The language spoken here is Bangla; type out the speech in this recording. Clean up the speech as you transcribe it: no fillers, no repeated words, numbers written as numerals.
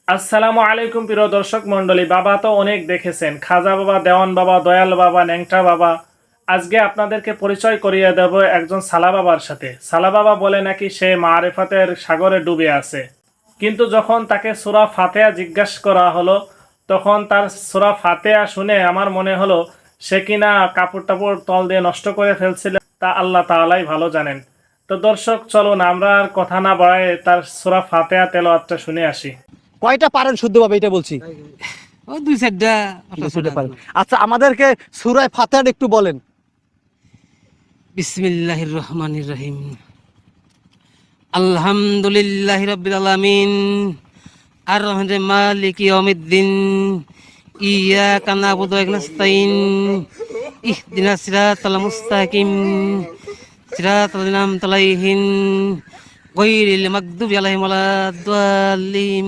আসসালামু আলাইকুম প্রিয় দর্শক মণ্ডলী। বাবা তো অনেক দেখেছেন, খাজা বাবা, দেওয়ান বাবা, দয়াল বাবা, ন্যাংটা বাবা। আজকে আপনাদেরকে পরিচয় করিয়ে দেব একজন সালা বাবার সাথে। সালা বাবা বলে নাকি সে মারেফাতের সাগরে ডুবে আছে, কিন্তু যখন তাকে সূরা ফাতিহা জিজ্ঞাসা করা হলো, তখন তার সূরা ফাতিহা শুনে আমার মনে হলো সে কিনা কাপড় টাপড় তল দিয়ে নষ্ট করে ফেলছিল। তা আল্লাহ তাআলাই ভালো জানেন। তো দর্শক চলুন আমরা আর কথা না বাড়ায় তার সূরা ফাতিহা তেলাওয়াতটা শুনে আসি। কয়টা পারেন শুদ্ধভাবে এটা বলছি? ও দুই চারটা শুনতে পারেন। আচ্ছা, আমাদেরকে সূরা ফাতিহা একটু বলেন। বিসমিল্লাহির রহমানির রহিম। আলহামদুলিল্লাহি রাব্বিল আলামিন আর রহমানির মালিকি ইয়াউমিদ্দিন ইয়াকা না'বুদু ওয়া ইয়াকা নাস্তাইন ইহদিনাস সিরাতাল মুস্তাকিম সিরাতাল লাযিনা আন'আমতা আলাইহিম গায়রিল মাগদুবি আলাইহিম ওয়ালাদ-দাল্লিন।